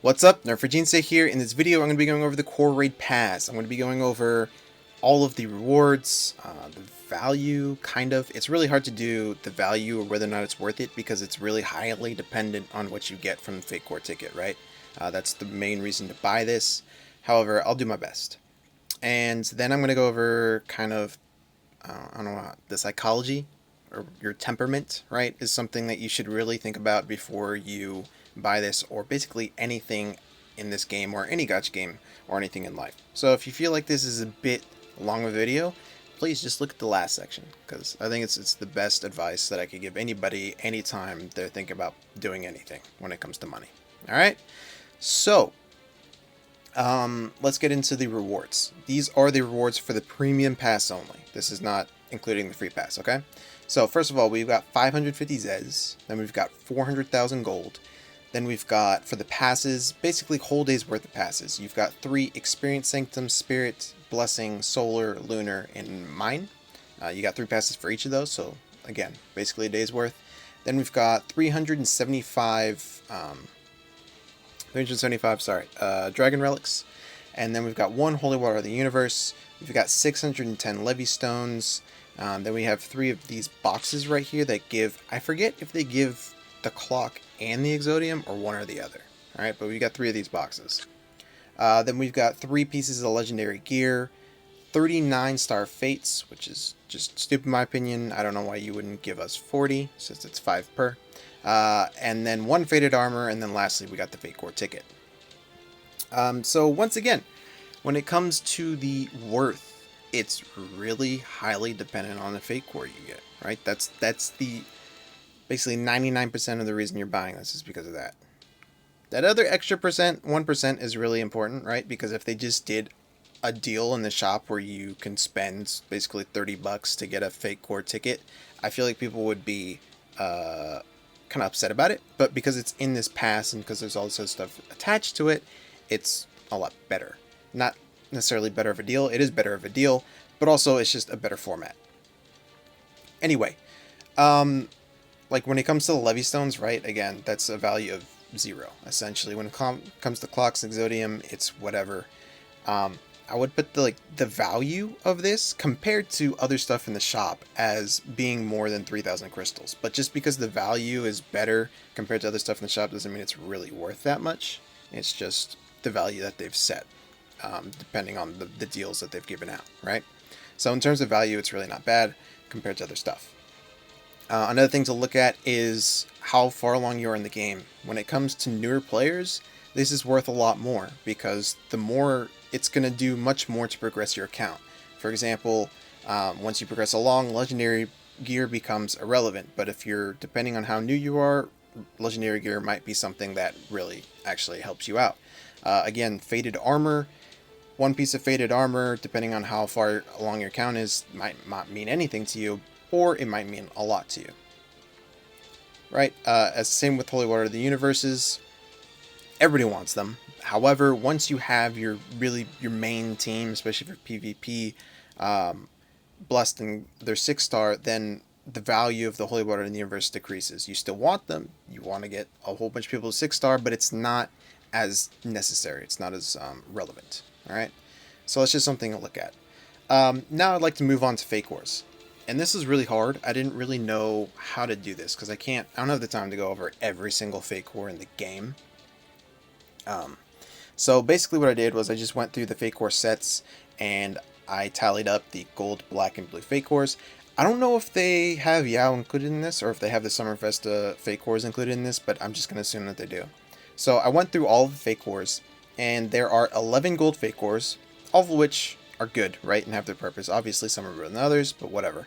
What's up, Nerd4Jinsei here. In this video, I'm going to be going over the core raid pass. I'm going to be going over all of the rewards, the value, kind of. It's really hard to do the value or whether or not it's worth it because it's really highly dependent on what you get from the fake core ticket, right? That's the main reason to buy this. However, I'll do my best. And then I'm going to go over kind of, I don't know, the psychology or your temperament, right, is something that you should really think about before you buy this, or basically anything in this game or any gacha game or anything in life. So if you feel like this is a bit long of a video, please just look at the last section, because I think it's the best advice that I could give anybody anytime they're thinking about doing anything when it comes to money. Alright, so let's get into the rewards. These are the rewards for the premium pass only. This is not including the free pass, okay? So first of all, we've got 550 Zs, then we've got 400,000 gold, then we've got, for the passes, basically whole day's worth of passes. You've got 3 Experience Sanctum, Spirit, Blessing, Solar, Lunar, and Mine. You got 3 passes for each of those, so again, basically a day's worth. Then we've got 375, Dragon Relics. And then we've got 1 Holy Water of the Universe. We've got 610 Levy Stones. Then we have 3 of these boxes right here that give, I forget if they give the clock and the Exodium or one or the other. Alright, but we've got 3 of these boxes. Then we've got 3 pieces of legendary gear, 39 star fates, which is just stupid in my opinion. I don't know why you wouldn't give us 40, since it's 5 per. And then 1 faded armor, and then lastly we got the fake core ticket. So once again, when it comes to the worth, it's really highly dependent on the fake core you get, right? That's the basically 99% of the reason you're buying this is because of that. That other extra percent, 1%, is really important, right? Because if they just did a deal in the shop where you can spend basically $30 to get a fake core ticket, I feel like people would be kind of upset about it. But because it's in this pass and because there's all this other stuff attached to it, it's a lot better. Not necessarily better of a deal. It is better of a deal, but also it's just a better format. Anyway, like when it comes to the Levy Stones, right, again, that's a value of 0, essentially. When it comes to clocks, Exodium, it's whatever. I would put the value of this compared to other stuff in the shop as being more than 3,000 crystals. But just because the value is better compared to other stuff in the shop doesn't mean it's really worth that much. It's just the value that they've set, depending on the deals that they've given out, right? So in terms of value, it's really not bad compared to other stuff. Another thing to look at is how far along you are in the game. When it comes to newer players, this is worth a lot more because the more it's going to do much more to progress your account. For example, once you progress along, legendary gear becomes irrelevant. But if you're, depending on how new you are, legendary gear might be something that really actually helps you out. Again, faded armor. 1 piece of faded armor, depending on how far along your account is, might not mean anything to you, or it might mean a lot to you. Right? As same with Holy Water of the Universes. Everybody wants them. However, once you have your main team, especially for PvP, blessed and they're 6-star, then the value of the Holy Water in the Universe decreases. You still want them. You want to get a whole bunch of people to 6-star, but it's not as necessary. It's not as relevant. Alright? So that's just something to look at. Now I'd like to move on to Fake Wars. And this is really hard. I didn't really know how to do this because I don't have the time to go over every single fake core in the game. So basically what I did was I just went through the fake core sets and I tallied up the gold, black, and blue fake cores. I don't know if they have Yao included in this or if they have the Summer Festa fake cores included in this, but I'm just going to assume that they do. So I went through all of the fake cores and there are 11 gold fake cores, all of which are good, right, and have their purpose. Obviously, some are better than others, but whatever.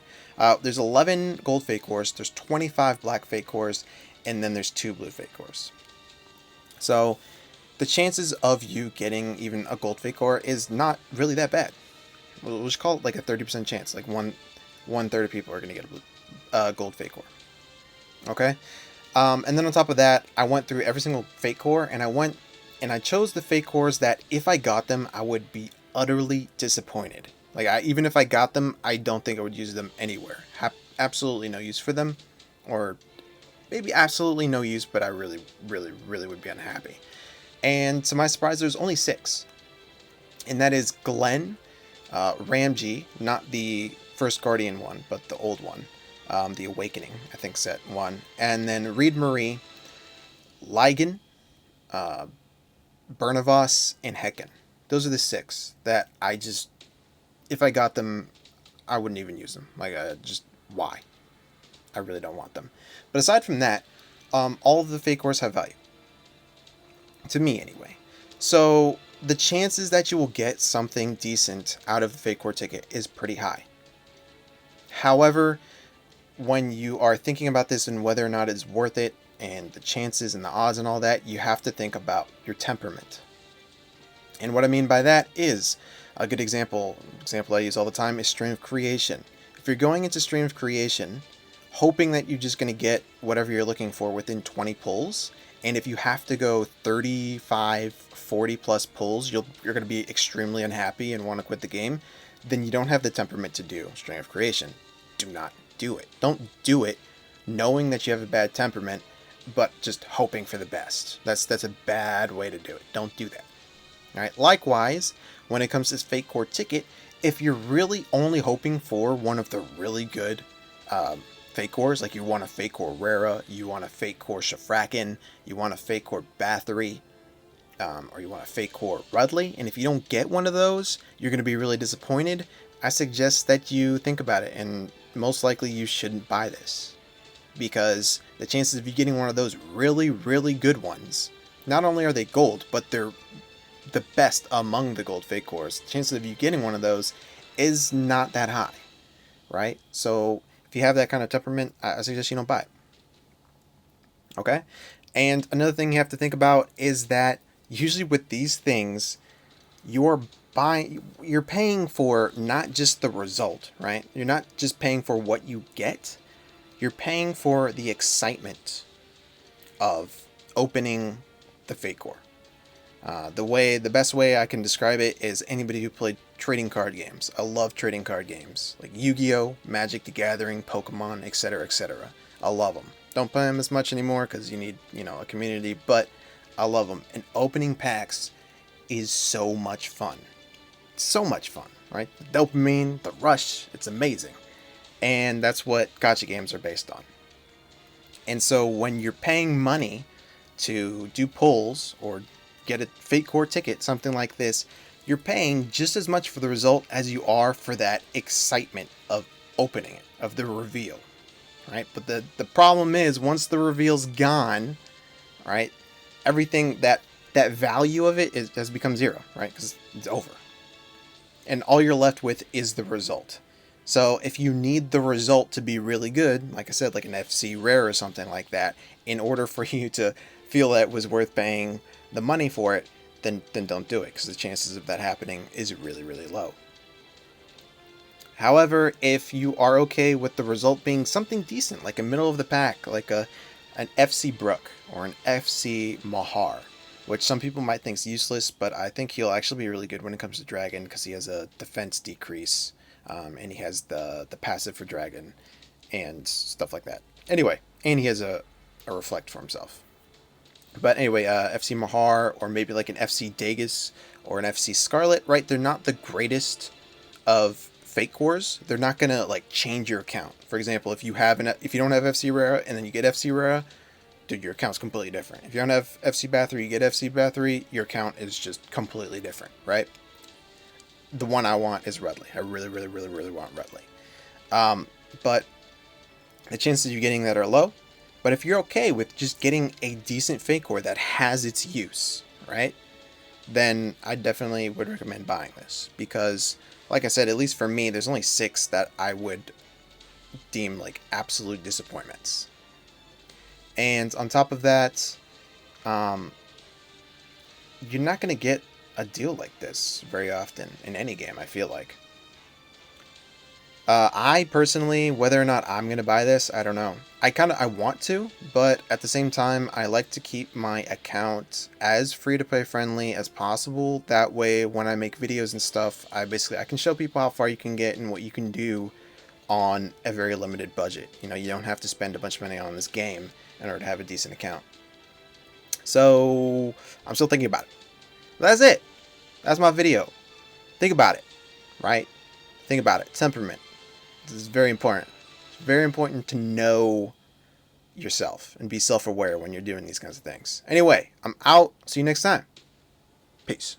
There's 11 gold fake cores, there's 25 black fake cores, and then there's 2 blue fake cores. So the chances of you getting even a gold fake core is not really that bad. We'll just call it like a 30% chance. Like one third of people are going to get a gold fake core. Okay? And then on top of that, I went through every single fake core, and I chose the fake cores that if I got them, I would be utterly disappointed. Like, even if I got them, I don't think I would use them anywhere. Absolutely no use for them, or maybe absolutely no use, but I really would be unhappy. And to my surprise, there's only 6. And that is Glenn, Ramji, not the first Guardian one, but the old one, the Awakening, I think, set 1. And then Reed Marie, Lygan, uh, Bernavos, and Hecken. Those are the 6 that I just, if I got them, I wouldn't even use them. Like, just why? I really don't want them. But aside from that, all of the fake cores have value. To me, anyway. So the chances that you will get something decent out of the fake core ticket is pretty high. However, when you are thinking about this and whether or not it's worth it, and the chances and the odds and all that, you have to think about your temperament. And what I mean by that is, a good example I use all the time is Stream of Creation. If you're going into Stream of Creation, hoping that you're just going to get whatever you're looking for within 20 pulls, and if you have to go 35, 40 plus pulls, you're going to be extremely unhappy and want to quit the game, then you don't have the temperament to do Stream of Creation. Do not do it. Don't do it knowing that you have a bad temperament, but just hoping for the best. That's a bad way to do it. Don't do that. All right. Likewise, when it comes to this fake core ticket, if you're really only hoping for one of the really good fake cores, like you want a fake core Rara, you want a fake core Shafrakin, you want a fake core Bathory, or you want a fake core Rudley, and if you don't get one of those, you're going to be really disappointed. I suggest that you think about it, and most likely you shouldn't buy this, because the chances of you getting one of those really, really good ones, not only are they gold, but they're the best among the gold fake cores. The chances of you getting one of those is not that high, right? So if you have that kind of temperament, I suggest you don't buy it. Okay? And another thing you have to think about is that usually with these things, you're paying for not just the result, right? You're not just paying for what you get. You're paying for the excitement of opening the fake core. The best way I can describe it is anybody who played trading card games. I love trading card games like Yu-Gi-Oh, Magic the Gathering, Pokemon, etc., etc. I love them. Don't play them as much anymore because you need, a community, but I love them. And opening packs is so much fun. So much fun, right? The dopamine, the rush, it's amazing. And that's what gacha games are based on. And so when you're paying money to do pulls or get a fake core ticket, something like this, you're paying just as much for the result as you are for that excitement of opening it, of the reveal, right? But the problem is, once the reveal's gone, right, everything that value of it has become zero, right? Because it's over. And all you're left with is the result. So if you need the result to be really good, like I said, like an FC rare or something like that, in order for you to feel that it was worth paying the money for it, then don't do it, because the chances of that happening is really, really low. However, if you are okay with the result being something decent, like a middle of the pack, like an FC Brook or an FC Mahar, which some people might think is useless, but I think he'll actually be really good when it comes to Dragon, because he has a defense decrease, and he has the passive for Dragon, and stuff like that. Anyway, and he has a reflect for himself. But anyway, FC Mahar, or maybe like an FC Dagus or an FC Scarlet, right? They're not the greatest of fake cores. They're not gonna like change your account. For example, if you don't have FC Rara and then you get FC Rara, dude, your account's completely different. If you don't have FC Bathory, you get FC Bathory, your account is just completely different, right? The one I want is Rudley. I really, really, really, really want Rudley. But the chances of you getting that are low. But if you're okay with just getting a decent fake core that has its use, right, then I definitely would recommend buying this. Because, like I said, at least for me, there's only 6 that I would deem like absolute disappointments. And on top of that, you're not going to get a deal like this very often in any game, I feel like. I personally, whether or not I'm going to buy this, I don't know. I want to, but at the same time, I like to keep my account as free-to-play friendly as possible. That way, when I make videos and stuff, I can show people how far you can get and what you can do on a very limited budget. You don't have to spend a bunch of money on this game in order to have a decent account. So I'm still thinking about it. That's it. That's my video. Think about it, right? Think about it. Temperament. This is very important. It's very important to know yourself and be self-aware when you're doing these kinds of things. Anyway, I'm out. See you next time. Peace.